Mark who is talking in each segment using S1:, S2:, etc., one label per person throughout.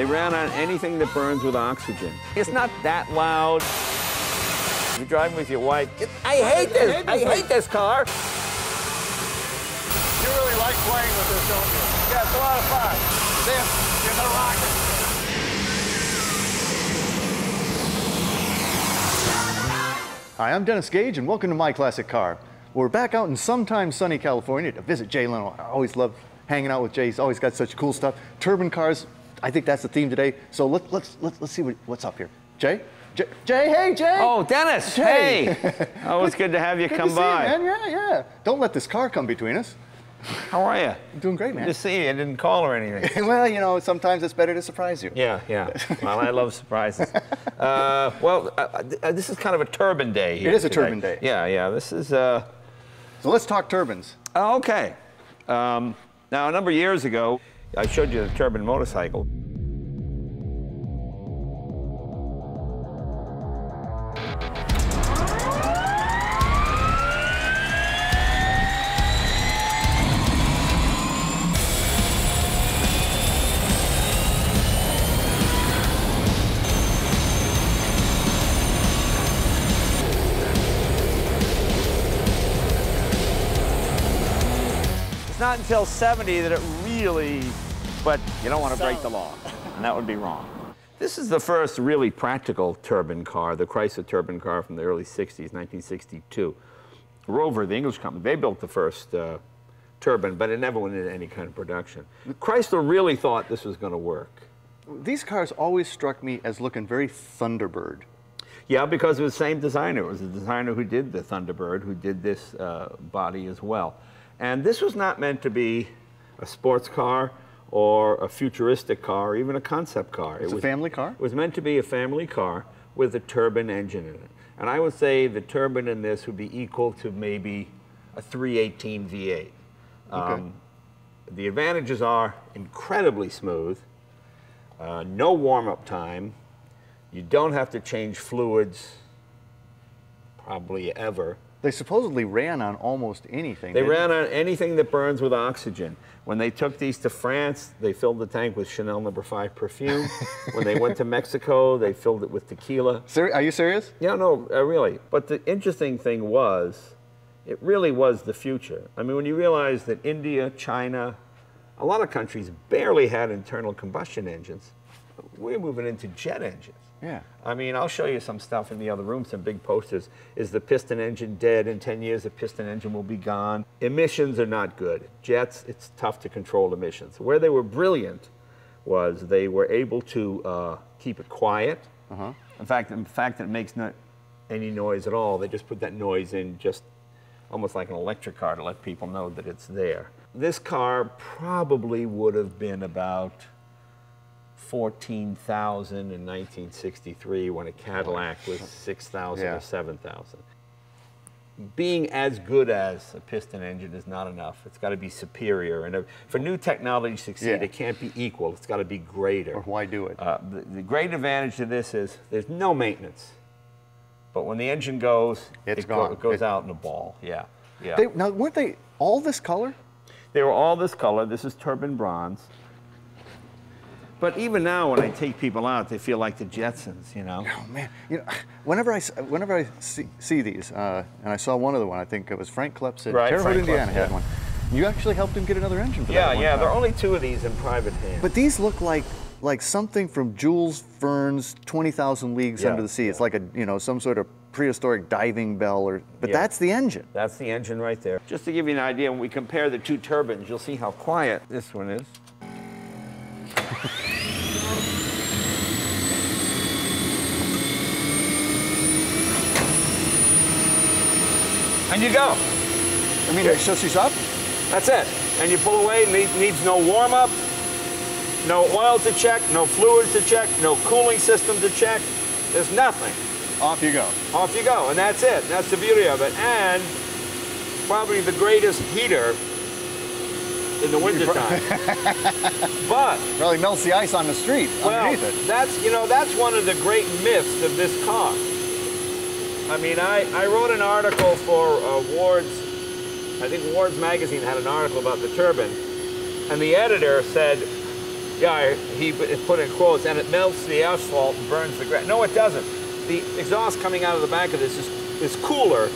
S1: They ran on anything that burns with oxygen. It's not that loud. You're driving with your wife. I hate this. I hate this car.
S2: You really like playing with this, don't you? Yeah, it's a lot of fun. This is a rocket.
S3: Hi, I'm Dennis Gage, and welcome to My Classic Car. We're back out in sometime sunny California to visit Jay Leno. I always love hanging out with Jay. He's always got such cool stuff. Turbine cars, I think that's the theme today. So let's see what's up here. Jay? Jay, hey, Jay!
S1: Oh, Dennis,
S3: Jay.
S1: hey! Oh, it's good to have you
S3: good
S1: come
S3: to
S1: by.
S3: See you, man. Yeah. Don't let this car come between us.
S1: How are you?
S3: I'm doing great, man.
S1: Good to see you. I didn't call or anything.
S3: Well, you know, sometimes it's better to surprise you.
S1: Yeah. Well, I love surprises. This is kind of a turbine day here.
S3: It is a
S1: today.
S3: turbine day.
S1: Yeah. This is.
S3: So let's talk turbines.
S1: Okay. Now, a number of years ago, I showed you the turbine motorcycle. Not until 70 that it really, but you don't want to break the law, and that would be wrong. This is the first really practical turbine car, the Chrysler Turbine Car from the early 60s, 1962. Rover, the English company, they built the first turbine, but it never went into any kind of production. Chrysler really thought this was going to work.
S3: These cars always struck me as looking very Thunderbird.
S1: Yeah, because it was the same designer. It was the designer who did the Thunderbird, who did this body as well. And this was not meant to be a sports car or a futuristic car or even a concept car.
S3: It's a family car?
S1: It was meant to be a family car with a turbine engine in it. And I would say the turbine in this would be equal to maybe a 318 V8.
S3: Okay.
S1: The advantages are incredibly smooth, no warm-up time, you don't have to change fluids probably ever.
S3: They supposedly ran on almost anything.
S1: They ran on anything that burns with oxygen. When they took these to France, they filled the tank with Chanel No. 5 perfume. When they went to Mexico, they filled it with tequila.
S3: Are you serious?
S1: Yeah, no, really. But the interesting thing was, it really was the future. I mean, when you realize that India, China, a lot of countries barely had internal combustion engines, we're moving into jet engines.
S3: Yeah.
S1: I mean, I'll show you some stuff in the other room, some big posters. Is the piston engine dead? In 10 years, the piston engine will be gone. Emissions are not good. Jets, it's tough to control emissions. Where they were brilliant was they were able to keep it quiet. In fact, the fact that it makes not any noise at all, they just put that noise in just almost like an electric car to let people know that it's there. This car probably would have been about 14,000 in 1963 when a Cadillac was 6,000 or 7,000. Being as good as a piston engine is not enough. It's got to be superior. And for new technology to succeed, it can't be equal. It's got to be greater.
S3: Or why do it?
S1: The great advantage to this is there's no maintenance. But when the engine goes, it goes out in a ball. Yeah.
S3: Now, weren't they all this color?
S1: They were all this color. This is turbine bronze. But even now, when I take people out, they feel like the Jetsons, you know?
S3: Oh, man. You know, whenever I see these, and I saw one other one, I think it was Frank Kleps in Terre Haute, Indiana had one. You actually helped him get another engine for that one.
S1: Yeah, there are only 2 of these in private hands.
S3: But these look like something from Jules Verne's 20,000 Leagues Under the Sea. It's like some sort of prehistoric diving bell, but that's the engine.
S1: That's the engine right there. Just to give you an idea, when we compare the 2 turbines, you'll see how quiet this one is. And you go.
S3: I mean, so she's up?
S1: That's it. And you pull away, needs no warm-up, no oil to check, no fluids to check, no cooling system to check. There's nothing.
S3: Off you go.
S1: Off you go, and that's it. That's the beauty of it. And probably the greatest heater in the wintertime. But
S3: probably melts the ice on the street underneath it.
S1: That's one of the great myths of this car. I mean, I wrote an article for Ward's, I think Ward's magazine had an article about the turbine, and the editor said, Yeah, he put in quotes, and it melts the asphalt and burns the grass. No, it doesn't. The exhaust coming out of the back of this is cooler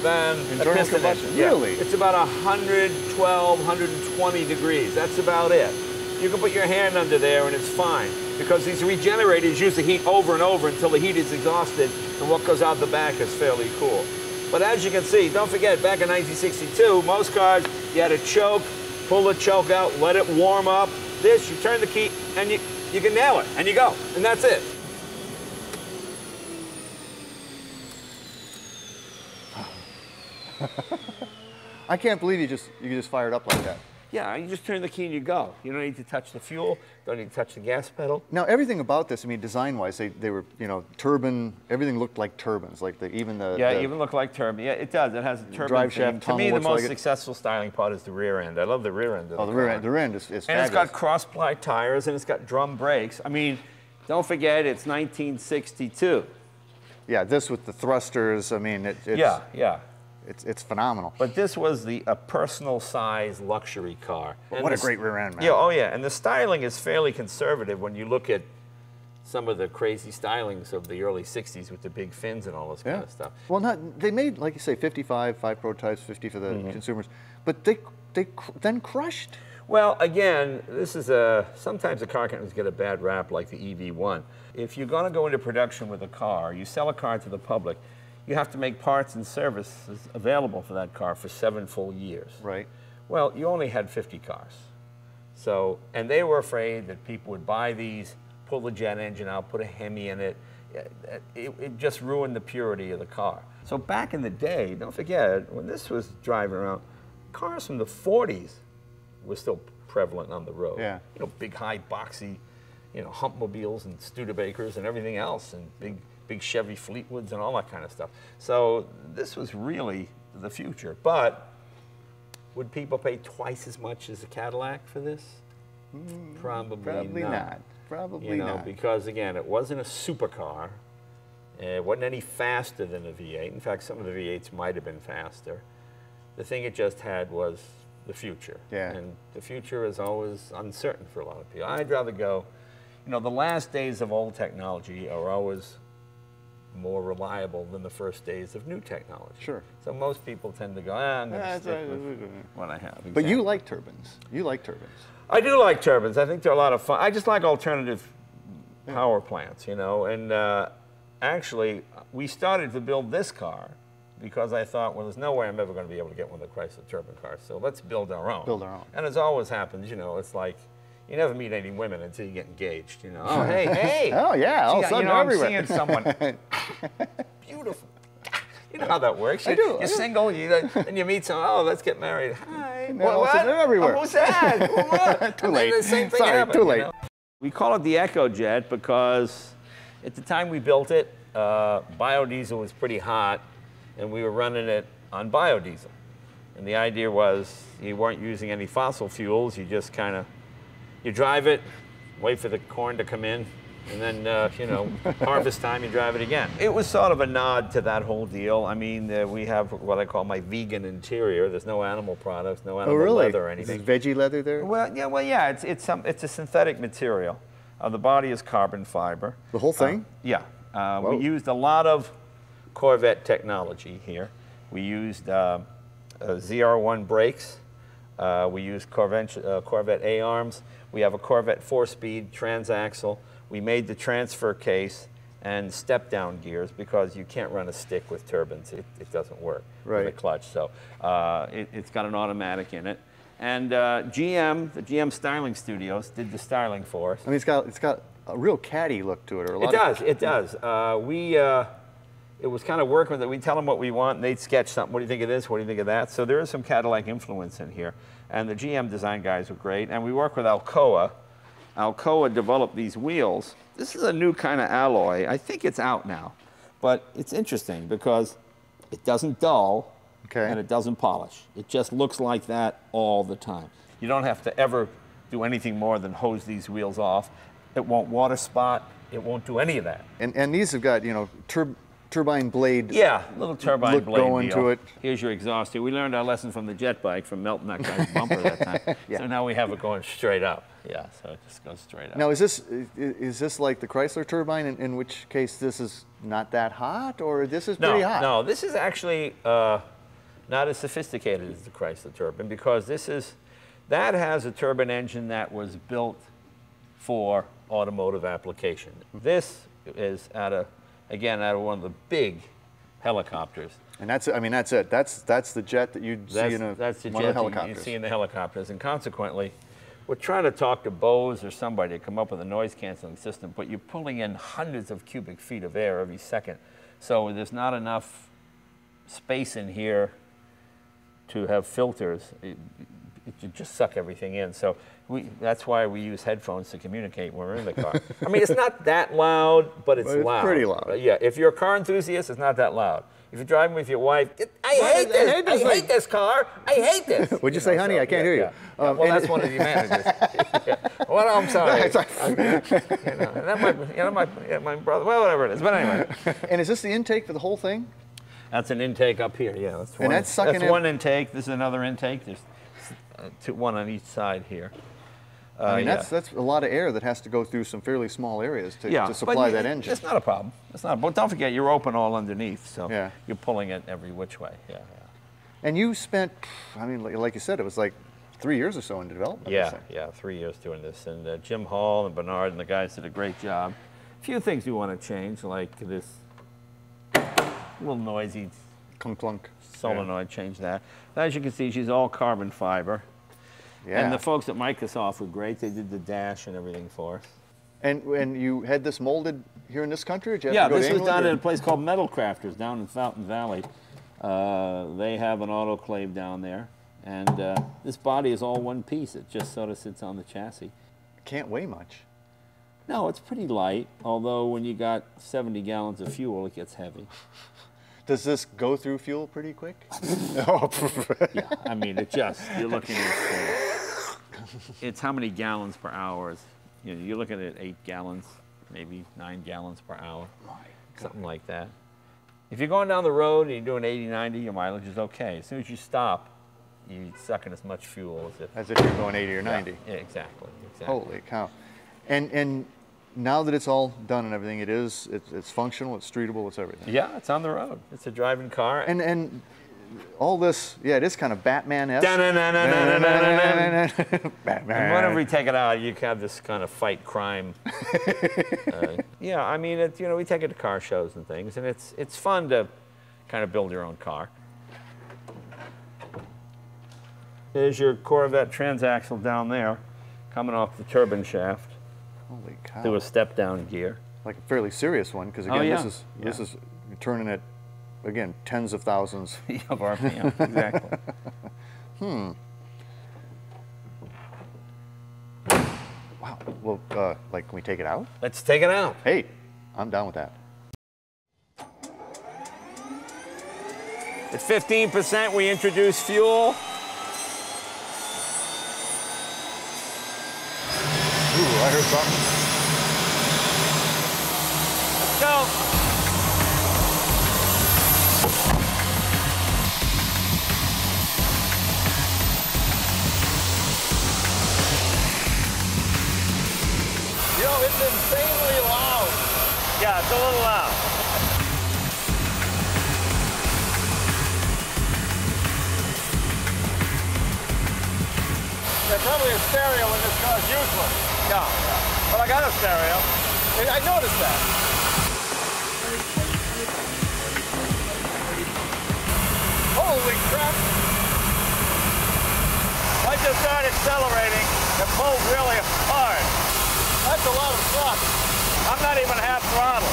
S1: than
S3: internal
S1: a piston
S3: combustion.
S1: engine.
S3: Really?
S1: Yeah. It's about 112, 120 degrees. That's about it. You can put your hand under there and it's fine, because these regenerators use the heat over and over until the heat is exhausted, and what goes out the back is fairly cool. But as you can see, don't forget, back in 1962, most cars, you had a choke, pull the choke out, let it warm up. This, you turn the key, and you can nail it, and you go, and that's it.
S3: I can't believe you just fired up like that.
S1: Yeah, you just turn the key and you go. You don't need to touch the fuel, don't need to touch the gas pedal.
S3: Now, everything about this, I mean, design-wise, they were, you know, turbine, everything looked like turbines, like even the...
S1: Yeah, even look like turbine. Yeah, it does. It has a turbine
S3: drive
S1: theme.
S3: shaft
S1: To me, the
S3: tunnel
S1: most
S3: looks like it.
S1: successful styling part is the rear end. I love the rear end of
S3: Oh,
S1: the
S3: the
S1: car.
S3: rear end is
S1: And
S3: fabulous.
S1: it's got cross-ply tires, and it's got drum brakes. I mean, don't forget, it's 1962.
S3: Yeah, this with the thrusters, I mean, it's...
S1: Yeah.
S3: It's phenomenal.
S1: But this was a personal size luxury car. And
S3: What a great rear end, man.
S1: Yeah, oh yeah, and the styling is fairly conservative when you look at some of the crazy stylings of the early 60s with the big fins and all this kind of stuff.
S3: Well, they made, like you say, 5 prototypes, 50 for the consumers, but they then crushed.
S1: Well, again, this is sometimes the car companies get a bad rap like the EV1. If you're going to go into production with a car, you sell a car to the public, you have to make parts and services available for that car for 7 full years.
S3: Right.
S1: Well, you only had 50 cars. So, and they were afraid that people would buy these, pull the jet engine out, put a Hemi in it. It just ruined the purity of the car. So back in the day, don't forget, when this was driving around, cars from the 40s were still prevalent on the road.
S3: Yeah.
S1: You know, big, high, boxy, you know, Humpmobiles and Studebakers and everything else, and big Chevy Fleetwoods and all that kind of stuff. So this was really the future. But would people pay twice as much as a Cadillac for this? Probably not.
S3: Probably not.
S1: Because again, it wasn't a supercar. It wasn't any faster than a V8. In fact, some of the V8s might have been faster. The thing it just had was the future.
S3: Yeah.
S1: And the future is always uncertain for a lot of people. I'd rather go, you know, the last days of old technology are always more reliable than the first days of new technology.
S3: Sure.
S1: So most people tend to go, I'm going to stick with what I have.
S3: But you
S1: Exactly.
S3: like turbines. You like turbines.
S1: I do like turbines. I think they're a lot of fun. I just like alternative power plants, you know. And actually, we started to build this car because I thought, well, there's no way I'm ever going to be able to get one of the Chrysler Turbine Cars. So let's build our own.
S3: Build our own.
S1: And as always happens, you know, it's like you never meet any women until you get engaged, you know. Oh, hey.
S3: Oh, yeah, all of a
S1: Gee,
S3: sudden
S1: you know,
S3: everywhere.
S1: I'm seeing someone beautiful. You know how that works.
S3: I do.
S1: You're single, and you meet someone, oh, let's get married. Hi.
S3: And then all of a sudden they're everywhere.
S1: Oh, who's that? What?
S3: Too
S1: And then
S3: late.
S1: the same thing
S3: Sorry,
S1: happened,
S3: too late.
S1: you know? We call it the Echo Jet because at the time we built it, biodiesel was pretty hot, and we were running it on biodiesel. And the idea was you weren't using any fossil fuels. You just kind of, you drive it, wait for the corn to come in, and then, you know, harvest time, you drive it again. It was sort of a nod to that whole deal. I mean, we have what I call my vegan interior. There's no animal products, no animal leather or anything.
S3: Is veggie leather there?
S1: Well, yeah, it's a synthetic material. The body is carbon fiber.
S3: The whole thing?
S1: Yeah.
S3: Whoa.
S1: We used a lot of Corvette technology here. We used ZR1 brakes. We used Corvette A-arms. We have a Corvette 4-speed transaxle. We made the transfer case and step-down gears because you can't run a stick with turbines. It doesn't work with a clutch. So it's got an automatic in it. And the GM Styling Studios did the styling for us.
S3: I mean, it's got a real caddy look to it. Or a lot
S1: It does. It was kind of working with it. We'd tell them what we want, and they'd sketch something. What do you think of this? What do you think of that? So there is some Cadillac influence in here. And the GM design guys were great. And we work with Alcoa. Alcoa developed these wheels. This is a new kind of alloy. I think it's out now. But it's interesting because it doesn't dull and it doesn't polish. It just looks like that all the time. You don't have to ever do anything more than hose these wheels off. It won't water spot. It won't do any of that.
S3: And these have got, you know, turbine blade.
S1: Yeah, little turbine
S3: look
S1: blade
S3: going
S1: deal.
S3: to it.
S1: Here's your exhaust here. We learned our lesson from the jet bike from melting that guy's bumper that time.
S3: Yeah.
S1: So now we have it going straight up. Yeah, so it just goes straight up.
S3: Now, is this like the Chrysler turbine, in which case this is not that hot, or this is pretty hot?
S1: No, this is actually not as sophisticated as the Chrysler turbine, because that has a turbine engine that was built for automotive application. This is out of one of the big helicopters.
S3: And that's it. That's the jet that you'd see in one of the helicopters.
S1: You see in the helicopters, and consequently, we're trying to talk to Bose or somebody to come up with a noise canceling system, but you're pulling in hundreds of cubic feet of air every second, so there's not enough space in here to have filters. It just suck everything in. So that's why we use headphones to communicate when we're in the car. I mean, it's not that loud, but it's loud.
S3: It's pretty loud.
S1: Yeah, if you're a car enthusiast, it's not that loud. If you're driving with your wife, I hate this car. I hate this.
S3: What'd you say, honey? I can't hear you.
S1: Yeah. Well, that's one of the managers. Yeah. Well, I'm sorry. That might brother. Well, whatever it is. But anyway.
S3: And is this the intake for the whole thing?
S1: That's an intake up here. Yeah, that's one.
S3: And that's sucking in.
S1: One intake. This is another intake. There's one on each side here.
S3: I mean, that's a lot of air that has to go through some fairly small areas to supply that engine.
S1: It's not a problem. It's not. But don't forget, you're open all underneath, so you're pulling it every which way. Yeah, yeah.
S3: And you spent, I mean, like you said, it was like 3 years or so in development.
S1: Yeah, 3 years doing this. And Jim Hall and Bernard and the guys did a great job. A few things we want to change, like this little noisy
S3: clunk clunk
S1: solenoid. Change that. As you can see, she's all carbon fiber.
S3: Yeah.
S1: And the folks at Microsoft were great. They did the dash and everything for us.
S3: And you had this molded here in this country? Or did you have to go
S1: this
S3: to
S1: was
S3: England,
S1: done at a place called Metal Crafters down in Fountain Valley. They have an autoclave down there. And this body is all one piece. It just sort of sits on the chassis.
S3: Can't weigh much.
S1: No, it's pretty light. Although when you got 70 gallons of fuel, it gets heavy.
S3: Does this go through fuel pretty quick?
S1: Yeah, I mean, you're looking at, it's how many gallons per hour. You're looking at 8 gallons, maybe 9 gallons per hour, something like that. If you're going down the road and you're doing 80, 90, your mileage is okay. As soon as you stop, you're sucking as much fuel
S3: as if you're going 80 or 90.
S1: Yeah, exactly.
S3: Holy cow. And now that it's all done and everything, it's functional, it's streetable, it's everything.
S1: Yeah, it's on the road. It's a driving car.
S3: And all this, it is kind of Batman-esque. Batman.
S1: And whenever we take it out, you have this kind of fight crime. Yeah, I mean, we take it to car shows and things, and it's fun to kind of build your own car. There's your Corvette transaxle down there, coming off the turbine shaft.
S3: Holy cow.
S1: Through a step-down gear.
S3: Like a fairly serious one, because again, this is turning at, again, tens of thousands
S1: of RPM. Exactly.
S3: Wow. Well, can we take it out?
S1: Let's take it out.
S3: Hey, I'm down with that.
S1: At 15%, we introduce fuel.
S3: Ooh, I heard something.
S1: Let's go.
S2: It's insanely loud.
S1: Yeah, it's a little loud.
S2: There's probably a stereo in this car is useless. Yeah. But I got a stereo. I noticed that. Holy crap.
S1: I just started accelerating and pulled really hard.
S2: That's a lot of thrust.
S1: I'm not even half throttle.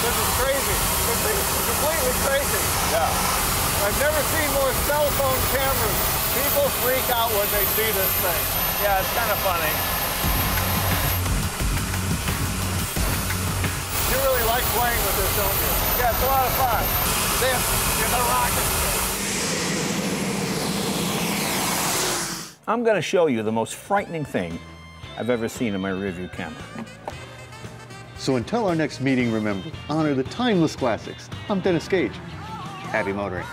S2: This is crazy. This thing is completely crazy.
S1: Yeah.
S2: I've never seen more cell phone cameras. People freak out when they see this thing.
S1: Yeah, it's kind of funny.
S2: You really like playing with this, don't you?
S1: Yeah, it's a lot of fun.
S2: This is a rocket.
S1: I'm going to show you the most frightening thing I've ever seen in my rearview camera.
S3: So until our next meeting, remember, honor the timeless classics. I'm Dennis Gage. Happy motoring.